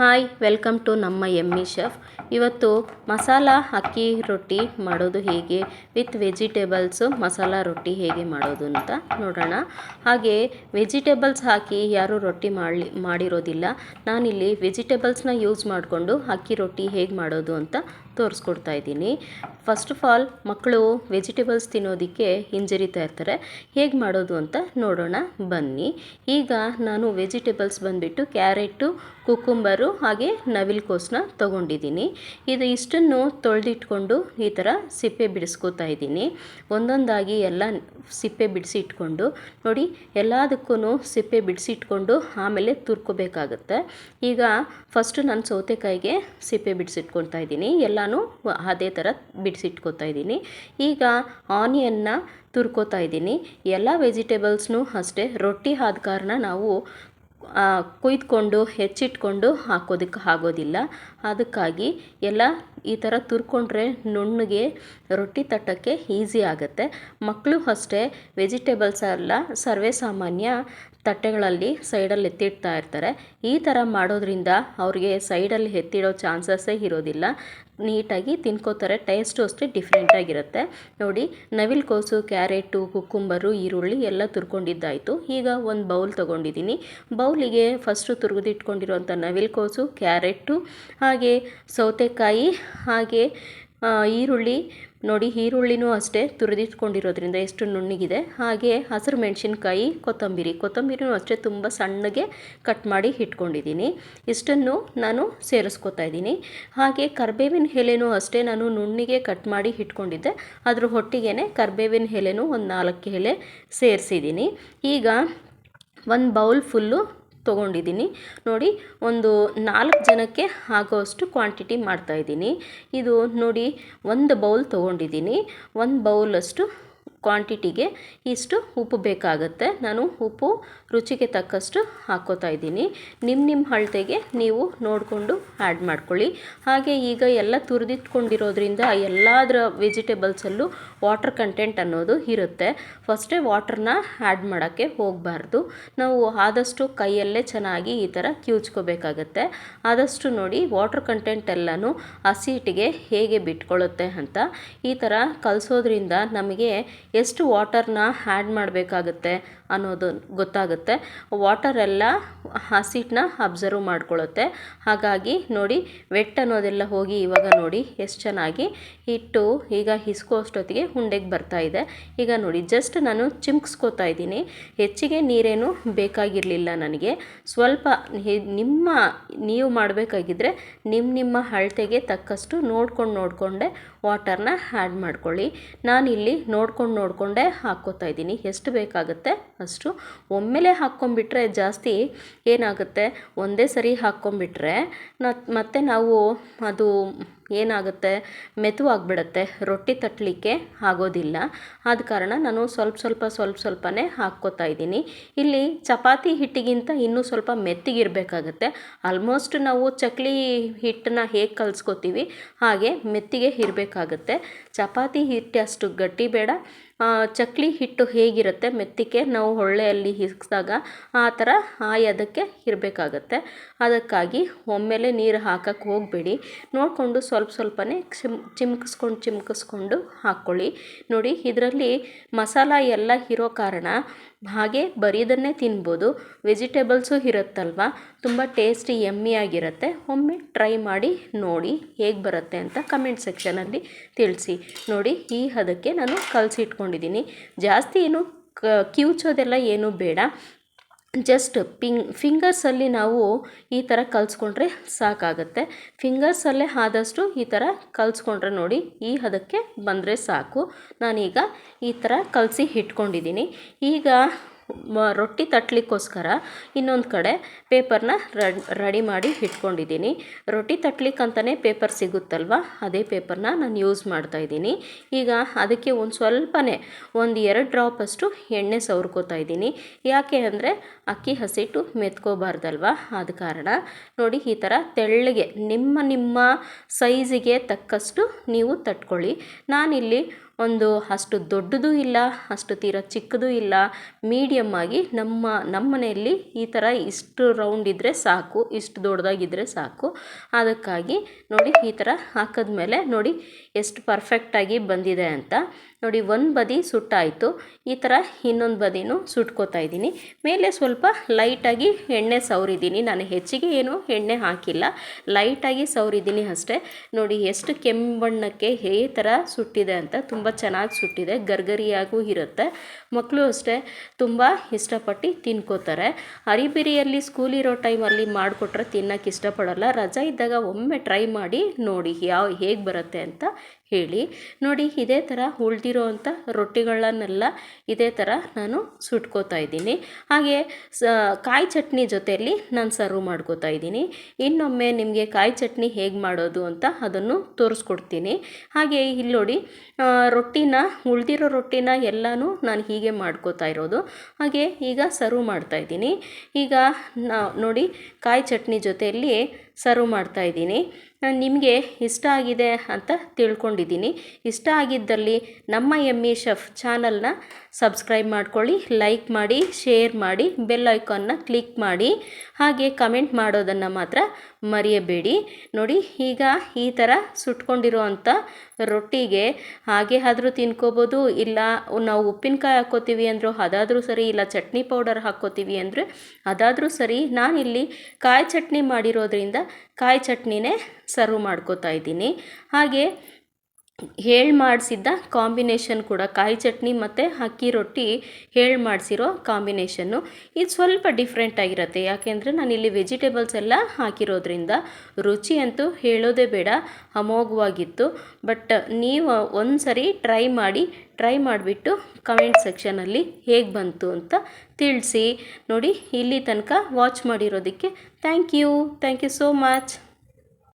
Hi welcome to ನಮ್ಮ ಎಮ್ಮಿ chef. ಇವತ್ತು ಮಸಾಲ ಅಕ್ಕಿ ರೊಟ್ಟಿ ಮಾಡೋದು ಹೇಗೆ ವಿತ್ ವೆಜಿಟೇಬಲ್ಸು ಮಸಾಲ ರೊಟ್ಟಿ ಹೇಗೆ ಮಾಡೋದು ಅಂತ ನೋಡೋಣ. ಹಾಗೆ ವೆಜಿಟೇಬಲ್ಸ್ ಹಾಕಿ ಯಾರೂ ರೊಟ್ಟಿ ಮಾಡಿರೋದಿಲ್ಲ. ನಾನಿಲ್ಲಿ ವೆಜಿಟೇಬಲ್ಸ್ನ ಯೂಸ್ ಮಾಡಿಕೊಂಡು ಅಕ್ಕಿ ರೊಟ್ಟಿ ಹೇಗೆ ಮಾಡೋದು ಅಂತ ತೋರಿಸ್ಕೊಡ್ತಾ ಇದ್ದೀನಿ. ಫಸ್ಟ್ ಆಫ್ ಆಲ್ ಮಕ್ಕಳು ವೆಜಿಟೇಬಲ್ಸ್ ತಿನ್ನೋದಕ್ಕೆ ಹಿಂಜರಿತಾ ಇರ್ತಾರೆ. ಹೇಗೆ ಮಾಡೋದು ಅಂತ ನೋಡೋಣ ಬನ್ನಿ. ಈಗ ನಾನು ವೆಜಿಟೇಬಲ್ಸ್ ಬಂದುಬಿಟ್ಟು ಕ್ಯಾರೆಟು, ಕುಕುಂಬರು ಹಾಗೆ ನವಿಲುಕೋಸನ್ನ ತೊಗೊಂಡಿದ್ದೀನಿ. ಇಷ್ಟನ್ನು ತೊಳೆದಿಟ್ಕೊಂಡು ಈ ಥರ ಸಿಪ್ಪೆ ಬಿಡಿಸ್ಕೊತಾ ಇದ್ದೀನಿ. ಒಂದೊಂದಾಗಿ ಎಲ್ಲ ಸಿಪ್ಪೆ ಬಿಡಿಸಿ ಇಟ್ಕೊಂಡು ನೋಡಿ, ಎಲ್ಲದಕ್ಕೂ ಸಿಪ್ಪೆ ಬಿಡಿಸಿ ಇಟ್ಕೊಂಡು ಆಮೇಲೆ ತುರ್ಕೋಬೇಕಾಗತ್ತೆ. ಈಗ ಫಸ್ಟು ನಾನು ಸೌತೆಕಾಯಿಗೆ ಸಿಪ್ಪೆ ಬಿಡಿಸಿಟ್ಕೊತಾ ಇದ್ದೀನಿ. ಎಲ್ಲನೂ ಅದೇ ಥರ ಬಿಡಿಸಿಟ್ಕೊತಾ ಇದ್ದೀನಿ. ಈಗ ಆನಿಯನ್ನ ತುರ್ಕೋತಾ ಇದ್ದೀನಿ. ಎಲ್ಲ ವೆಜಿಟೇಬಲ್ಸ್ನೂ ಅಷ್ಟೇ ರೊಟ್ಟಿ ಆದ ಕಾರಣ ನಾವು ಕೊಯ್ದುಕೊಂಡು ಹೆಚ್ಚಿಟ್ಕೊಂಡು ಹಾಕೋದಕ್ಕೆ ಆಗೋದಿಲ್ಲ. ಅದಕ್ಕಾಗಿ ಎಲ್ಲ ಈ ಥರ ತುರ್ಕೊಂಡ್ರೆ ನುಣ್ಣಗೆ ರೊಟ್ಟಿ ತಟ್ಟಕ್ಕೆ ಈಸಿ ಆಗುತ್ತೆ. ಮಕ್ಕಳು ಅಷ್ಟೇ ವೆಜಿಟೇಬಲ್ಸ್ ಎಲ್ಲ ಸರ್ವೇ ಸಾಮಾನ್ಯ ತಟ್ಟೆಗಳಲ್ಲಿ ಸೈಡಲ್ಲಿ ಎತ್ತಿಡ್ತಾ ಇರ್ತಾರೆ. ಈ ಥರ ಮಾಡೋದ್ರಿಂದ ಅವ್ರಿಗೆ ಸೈಡಲ್ಲಿ ಎತ್ತಿಡೋ ಚಾನ್ಸಸ್ಸೇ ಇರೋದಿಲ್ಲ. ನೀಟಾಗಿ ತಿನ್ಕೋತಾರೆ. ಟೇಸ್ಟು ಅಷ್ಟೇ ಡಿಫ್ರೆಂಟಾಗಿರುತ್ತೆ. ನೋಡಿ, ನವಿಲುಕೋಸು, ಕ್ಯಾರೆಟು, ಕುಕ್ಕುಂಬರು, ಈರುಳ್ಳಿ ಎಲ್ಲ ತುರ್ಕೊಂಡಿದ್ದಾಯಿತು. ಈಗ ಒಂದು ಬೌಲ್ ತೊಗೊಂಡಿದ್ದೀನಿ. ಬೌಲಿಗೆ ಫಸ್ಟು ತುರಿದಿಟ್ಕೊಂಡಿರೋಂಥ ನವಿಲುಕೋಸು, ಕ್ಯಾರೆಟು ಹಾಗೆ ಸೌತೆಕಾಯಿ ಹಾಗೆ ಈರುಳ್ಳಿ ನೋಡಿ, ಈರುಳ್ಳಿನೂ ಅಷ್ಟೇ ತುರಿದಿಟ್ಕೊಂಡಿರೋದ್ರಿಂದ ಎಷ್ಟು ನುಣ್ಣಗಿದೆ. ಹಾಗೆ ಹಸಿರು ಮೆಣಸಿನ್ಕಾಯಿ, ಕೊತ್ತಂಬರಿನೂ ಅಷ್ಟೇ ತುಂಬ ಸಣ್ಣಗೆ ಕಟ್ ಮಾಡಿ ಇಟ್ಕೊಂಡಿದ್ದೀನಿ. ಇಷ್ಟನ್ನು ನಾನು ಸೇರಿಸ್ಕೊತಾ ಇದ್ದೀನಿ. ಹಾಗೆ ಕರಿಬೇವಿನ ಎಲೆನೂ ಅಷ್ಟೇ ನಾನು ನುಣ್ಣಿಗೆ ಕಟ್ ಮಾಡಿ ಇಟ್ಕೊಂಡಿದ್ದೆ. ಅದ್ರ ಒಟ್ಟಿಗೆ ಕರಿಬೇವಿನ ಎಲೆನೂ ಒಂದು 4 ಎಲೆ ಸೇರಿಸಿದ್ದೀನಿ. ಈಗ ಒಂದು ಬೌಲ್ ಫುಲ್ಲು ತೊಗೊಂಡಿದ್ದೀನಿ. ನೋಡಿ, ಒಂದು 4 ಜನಕ್ಕೆ ಆಗೋಷ್ಟು ಕ್ವಾಂಟಿಟಿ ಮಾಡ್ತಾಯಿದ್ದೀನಿ. ಇದು ನೋಡಿ, ಒಂದು ಬೌಲ್ ತೊಗೊಂಡಿದ್ದೀನಿ. ಒಂದು ಬೌಲಷ್ಟು ಕ್ವಾಂಟಿಟಿಗೆ ಇಷ್ಟು ಉಪ್ಪು ಬೇಕಾಗುತ್ತೆ. ನಾನು ಉಪ್ಪು ರುಚಿಗೆ ತಕ್ಕಷ್ಟು ಹಾಕ್ಕೋತಾ ಇದ್ದೀನಿ. ನಿಮ್ಮ ಅಳತೆಗೆ ನೀವು ನೋಡಿಕೊಂಡು ಆ್ಯಡ್ ಮಾಡ್ಕೊಳ್ಳಿ. ಹಾಗೆ ಈಗ ಎಲ್ಲ ತುರಿದಿಟ್ಕೊಂಡಿರೋದ್ರಿಂದ ಎಲ್ಲದರ ವೆಜಿಟೇಬಲ್ಸಲ್ಲೂ ವಾಟರ್ ಕಂಟೆಂಟ್ ಅನ್ನೋದು ಇರುತ್ತೆ. ಫಸ್ಟೇ ವಾಟರ್ನ ಆ್ಯಡ್ ಮಾಡೋಕ್ಕೆ ಹೋಗಬಾರ್ದು. ನಾವು ಆದಷ್ಟು ಕೈಯಲ್ಲೇ ಚೆನ್ನಾಗಿ ಈ ಥರ ಕಿವುಚ್ಕೋಬೇಕಾಗತ್ತೆ. ಆದಷ್ಟು ನೋಡಿ, ವಾಟರ್ ಕಂಟೆಂಟ್ ಎಲ್ಲನೂ ಹಸಿಟ್ಟಿಗೆ ಹೇಗೆ ಬಿಟ್ಕೊಳ್ಳುತ್ತೆ ಅಂತ ಈ ಥರ ಕಲಿಸೋದ್ರಿಂದ ನಮಗೆ ಎಷ್ಟು ವಾಟರ್ನ ಆ್ಯಡ್ ಮಾಡಬೇಕಾಗುತ್ತೆ ಅನ್ನೋದು ಗೊತ್ತಾಗುತ್ತೆ. ವಾಟರ್ ಎಲ್ಲ ಹಸಿಟ್ಟನ್ನ ಅಬ್ಸರ್ವ್ ಮಾಡ್ಕೊಳ್ಳುತ್ತೆ. ಹಾಗಾಗಿ ನೋಡಿ, ವೆಟ್ ಅನ್ನೋದೆಲ್ಲ ಹೋಗಿ ಇವಾಗ ನೋಡಿ ಎಷ್ಟು ಚೆನ್ನಾಗಿ ಹಿಟ್ಟು ಈಗ ಹಿಸ್ಕೋಷ್ಟೊತ್ತಿಗೆ ಉಂಡೆಗೆ ಬರ್ತಾ ಇದೆ. ಈಗ ನೋಡಿ, ಜಸ್ಟ್ ನಾನು ಚಿಮ್ಕಿಸ್ಕೋತಾ ಇದ್ದೀನಿ. ಹೆಚ್ಚಿಗೆ ನೀರೇನು ಬೇಕಾಗಿರಲಿಲ್ಲ ನನಗೆ. ಸ್ವಲ್ಪ ನೀವು ಮಾಡಬೇಕಾಗಿದ್ರೆ ನಿಮ್ಮ ಅಳತೆಗೆ ತಕ್ಕಷ್ಟು ನೋಡಿಕೊಂಡೆ ವಾಟರ್ನ ಆ್ಯಡ್ ಮಾಡ್ಕೊಳ್ಳಿ. ನಾನಿಲ್ಲಿ ನೋಡಿಕೊಂಡೇ ಹಾಕ್ಕೋತಾ ಇದ್ದೀನಿ. ಎಷ್ಟು ಬೇಕಾಗುತ್ತೆ ಅಷ್ಟು. ಒಮ್ಮೆಲೇ ಹಾಕ್ಕೊಂಬಿಟ್ರೆ ಜಾಸ್ತಿ ಏನಾಗುತ್ತೆ, ಒಂದೇ ಸರಿ ಹಾಕ್ಕೊಂಬಿಟ್ರೆ ಮತ್ತೆ ನಾವು ಅದು ಏನಾಗುತ್ತೆ, ಮೆತ್ತುವಾಗಿಬಿಡುತ್ತೆ, ರೊಟ್ಟಿ ತಟ್ಟಲಿಕ್ಕೆ ಆಗೋದಿಲ್ಲ. ಆದ ಕಾರಣ ನಾನು ಸ್ವಲ್ಪನೇ ಹಾಕ್ಕೋತಾ ಇದ್ದೀನಿ. ಇಲ್ಲಿ ಚಪಾತಿ ಹಿಟ್ಟಿಗಿಂತ ಇನ್ನೂ ಸ್ವಲ್ಪ ಮೆತ್ತಗಿರಬೇಕಾಗತ್ತೆ. ಆಲ್ಮೋಸ್ಟ್ ನಾವು ಚಕ್ಲಿ ಹಿಟ್ಟನ್ನ ಹೇಗೆ ಕಲಿಸ್ಕೋತೀವಿ ಹಾಗೆ ಮೆತ್ತಿಗೆ ಇರಬೇಕಾಗತ್ತೆ. ಚಪಾತಿ ಹಿಟ್ಟು ಅಷ್ಟು ಗಟ್ಟಿ ಬೇಡ. ಚಕ್ಲಿ ಹಿಟ್ಟು ಹೇಗಿರುತ್ತೆ ಮೆತ್ತಿಗೆ ನಾವು ಹೊಳ್ಳೆಯಲ್ಲಿ ಹಿಗ್ಸಿದಾಗ ಆ ಥರ ಅದಕ್ಕೆ ಇರಬೇಕಾಗತ್ತೆ. ಅದಕ್ಕಾಗಿ ಒಮ್ಮೆಲೆ ನೀರು ಹಾಕಕ್ಕೆ ಹೋಗಬೇಡಿ. ನೋಡಿಕೊಂಡು ಸ್ವಲ್ಪನೇ ಚಿಮ್ಕಿಸ್ಕೊಂಡು ಹಾಕ್ಕೊಳ್ಳಿ. ನೋಡಿ, ಇದರಲ್ಲಿ ಮಸಾಲ ಎಲ್ಲ ಇರೋ ಕಾರಣ ಹಾಗೆ ಬರೀದನ್ನೇ ತಿನ್ಬೋದು. ವೆಜಿಟೇಬಲ್ಸು ಇರುತ್ತಲ್ವ, ತುಂಬ ಟೇಸ್ಟಿ ಯಮ್ಮಿಯಾಗಿರುತ್ತೆ. ಒಮ್ಮೆ ಟ್ರೈ ಮಾಡಿ ನೋಡಿ ಹೇಗೆ ಬರುತ್ತೆ ಅಂತ ಕಮೆಂಟ್ ಸೆಕ್ಷನಲ್ಲಿ ತಿಳಿಸಿ. ನೋಡಿ, ಈ ಹದಕ್ಕೆ ನಾನು ಕಲಸಿಟ್ಕೊಂಡಿದ್ದೀನಿ. ಜಾಸ್ತಿ ಏನು ಕಿವುಚೋದೆಲ್ಲ ಏನೂ ಬೇಡ. ಜಸ್ಟ್ ಫಿಂಗರ್ಸಲ್ಲಿ ನಾವು ಈ ಥರ ಕಲಿಸ್ಕೊಂಡ್ರೆ ಸಾಕಾಗುತ್ತೆ. ಫಿಂಗರ್ಸಲ್ಲೇ ಆದಷ್ಟು ಈ ಥರ ಕಲಿಸ್ಕೊಂಡ್ರೆ ನೋಡಿ, ಈ ಹದಕ್ಕೆ ಬಂದರೆ ಸಾಕು. ನಾನೀಗ ಈ ಥರ ಕಲಸಿ ಇಟ್ಕೊಂಡಿದ್ದೀನಿ. ಈಗ ರೊಟ್ಟಿ ತಟ್ಟಲಿಕ್ಕೋಸ್ಕರ ಇನ್ನೊಂದು ಕಡೆ ಪೇಪರ್ನ ರೆಡಿ ಮಾಡಿ ಇಟ್ಕೊಂಡಿದ್ದೀನಿ. ರೊಟ್ಟಿ ತಟ್ಟಲಿಕ್ಕಂತಲೇ ಪೇಪರ್ ಸಿಗುತ್ತಲ್ವ, ಅದೇ ಪೇಪರ್ನ ನಾನು ಯೂಸ್ ಮಾಡ್ತಾಯಿದ್ದೀನಿ. ಈಗ ಅದಕ್ಕೆ ಒಂದು 2 ಡ್ರಾಪಷ್ಟು ಎಣ್ಣೆ ಸವರ್ಕೋತಾ ಇದ್ದೀನಿ. ಯಾಕೆ ಅಂದರೆ ಅಕ್ಕಿ ಹಸಿಟ್ಟು ಮೆತ್ಕೋಬಾರ್ದಲ್ವ, ಆದ ಕಾರಣ. ನೋಡಿ, ಈ ಥರ ತೆಳ್ಳಗೆ ನಿಮ್ಮ ಸೈಜಿಗೆ ತಕ್ಕಷ್ಟು ನೀವು ತಟ್ಕೊಳ್ಳಿ. ನಾನಿಲ್ಲಿ ಒಂದು ಅಷ್ಟು ದೊಡ್ಡದು ಇಲ್ಲ, ಅಷ್ಟು ತೀರಾ ಚಿಕ್ಕದು ಇಲ್ಲ, ಮೀಡಿಯಮ್ ಆಗಿ ನಮ್ಮ ಮನೆಯಲ್ಲಿ ಈ ಥರ ಇಷ್ಟು ರೌಂಡ್ ಇದ್ದರೆ ಸಾಕು, ಇಷ್ಟು ದೊಡ್ಡದಾಗಿದ್ದರೆ ಸಾಕು. ಅದಕ್ಕಾಗಿ ನೋಡಿ ಈ ಥರ ಹಾಕಿದ್ಮೇಲೆ ನೋಡಿ ಎಷ್ಟು ಪರ್ಫೆಕ್ಟಾಗಿ ಬಂದಿದೆ ಅಂತ. ನೋಡಿ ಒಂದು ಬದಿ ಸುಟ್ಟಾಯಿತು. ಈ ಥರ ಇನ್ನೊಂದು ಬದಿನೂ ಸುಟ್ಕೋತಾ ಇದ್ದೀನಿ. ಮೇಲೆ ಸ್ವಲ್ಪ ಲೈಟಾಗಿ ಎಣ್ಣೆ ಸವರಿದ್ದೀನಿ. ನಾನು ಹೆಚ್ಚಿಗೆ ಏನು ಎಣ್ಣೆ ಹಾಕಿಲ್ಲ, ಲೈಟಾಗಿ ಸವರಿದ್ದೀನಿ ಅಷ್ಟೇ. ನೋಡಿ ಎಷ್ಟು ಕೆಂಪು ಬಣ್ಣಕ್ಕೆ ಈ ಥರ ಸುಟ್ಟಿದೆ ಅಂತ. ತುಂಬ ಚೆನ್ನಾಗಿ ಸುಟ್ಟಿದೆ, ಗರ್ಗರಿಯಾಗೂ ಇರುತ್ತೆ. ಮಕ್ಕಳು ಅಷ್ಟೇ ತುಂಬ ಇಷ್ಟಪಟ್ಟು ತಿನ್ಕೋತಾರೆ. ಅರಿಬಿರಿಯಲ್ಲಿ ಸ್ಕೂಲಿರೋ ಟೈಮಲ್ಲಿ ಮಾಡಿಕೊಟ್ರೆ ತಿನ್ನೋಕ್ಕೆ ಇಷ್ಟಪಡೋಲ್ಲ. ರಜೆ ಇದ್ದಾಗ ಒಮ್ಮೆ ಟ್ರೈ ಮಾಡಿ ನೋಡಿ ಹೇಗೆ ಬರುತ್ತೆ ಅಂತ ಹೇಳಿ. ನೋಡಿ ಇದೇ ಥರ ಉಳಿದಿರೋ ಅಂಥ ರೊಟ್ಟಿಗಳನ್ನೆಲ್ಲ ಇದೇ ಥರ ನಾನು ಸುಟ್ಕೋತಾ ಇದ್ದೀನಿ. ಹಾಗೆ ಕಾಯಿ ಚಟ್ನಿ ಜೊತೆಯಲ್ಲಿ ನಾನು ಸರ್ವ್ ಮಾಡ್ಕೋತಾ ಇದ್ದೀನಿ. ಇನ್ನೊಮ್ಮೆ ನಿಮಗೆ ಕಾಯಿ ಚಟ್ನಿ ಹೇಗೆ ಮಾಡೋದು ಅಂತ ಅದನ್ನು ತೋರಿಸ್ಕೊಡ್ತೀನಿ. ಹಾಗೆ ಇಲ್ಲಿ ನೋಡಿ ಉಳಿದಿರೋ ರೊಟ್ಟಿನ ಎಲ್ಲನೂ ನಾನು ಹೀಗೆ ಮಾಡ್ಕೋತಾ ಇರೋದು. ಹಾಗೆ ಈಗ ಸರ್ವ್ ಮಾಡ್ತಾಯಿದ್ದೀನಿ. ಈಗ ನೋಡಿ ಕಾಯಿ ಚಟ್ನಿ ಜೊತೆಯಲ್ಲಿ ಸರ್ವ್ ಮಾಡ್ತಾಯಿದ್ದೀನಿ. ನಿಮಗೆ ಇಷ್ಟ ಆಗಿದೆ ಅಂತ ತಿಳ್ಕೊಂಡಿದ್ದೀನಿ. ಇಷ್ಟ ಆಗಿದ್ದಲ್ಲಿ ನಮ್ಮ ಎಮ್ಮಿ ಶೆಫ್ ಚಾನಲ್ನ ಸಬ್ಸ್ಕ್ರೈಬ್ ಮಾಡ್ಕೊಳ್ಳಿ, ಲೈಕ್ ಮಾಡಿ, ಶೇರ್ ಮಾಡಿ, ಬೆಲ್ ಐಕಾನ್ನ ಕ್ಲಿಕ್ ಮಾಡಿ. ಹಾಗೆ ಕಮೆಂಟ್ ಮಾಡೋದನ್ನು ಮಾತ್ರ ಮರೆಯಬೇಡಿ. ನೋಡಿ ಈಗ ಈ ಥರ ಸುಟ್ಕೊಂಡಿರೋ ಅಂಥ ರೊಟ್ಟಿಗೆ ಹಾಗೆ ಆದರೂ ತಿನ್ಕೋಬೋದು, ಇಲ್ಲ ನಾವು ಉಪ್ಪಿನಕಾಯಿ ಹಾಕ್ಕೋತೀವಿ ಅಂದರೂ ಅದಾದರೂ ಸರಿ, ಇಲ್ಲ ಚಟ್ನಿ ಪೌಡರ್ ಹಾಕ್ಕೋತೀವಿ ಅಂದರೆ ಅದಾದರೂ ಸರಿ. ನಾನಿಲ್ಲಿ ಕಾಯಿ ಚಟ್ನಿ ಮಾಡಿರೋದ್ರಿಂದ ಕಾಯಿ ಚಟ್ನಿನೇ ಸರ್ವ್ ಮಾಡ್ಕೋತಾ ಇದ್ದೀನಿ. ಹಾಗೆ ಮಾಡಿಸಿದ್ದ ಕಾಂಬಿನೇಷನ್ ಕೂಡ ಕಾಯಿ ಚಟ್ನಿ ಮತ್ತು ಅಕ್ಕಿ ರೊಟ್ಟಿ ಮಾಡಿಸಿರೋ ಕಾಂಬಿನೇಷನ್ನು ಇದು ಸ್ವಲ್ಪ ಡಿಫ್ರೆಂಟ್ ಆಗಿರುತ್ತೆ. ಯಾಕೆಂದರೆ ನಾನಿಲ್ಲಿ ವೆಜಿಟೇಬಲ್ಸ್ ಎಲ್ಲ ಹಾಕಿರೋದ್ರಿಂದ ರುಚಿ ಅಂತೂ ಹೇಳೋದೇ ಬೇಡ, ಅಮೋಘವಾಗಿತ್ತು. ಬಟ್ ನೀವು ಒಂದು ಸರಿ ಟ್ರೈ ಮಾಡಿಬಿಟ್ಟು ಕಮೆಂಟ್ ಸೆಕ್ಷನಲ್ಲಿ ಹೇಗೆ ಬಂತು ಅಂತ ತಿಳಿಸಿ. ನೋಡಿ ಇಲ್ಲಿ ತನಕ ವಾಚ್ ಮಾಡಿರೋದಕ್ಕೆ ಥ್ಯಾಂಕ್ ಯು ಸೋ ಮಚ್.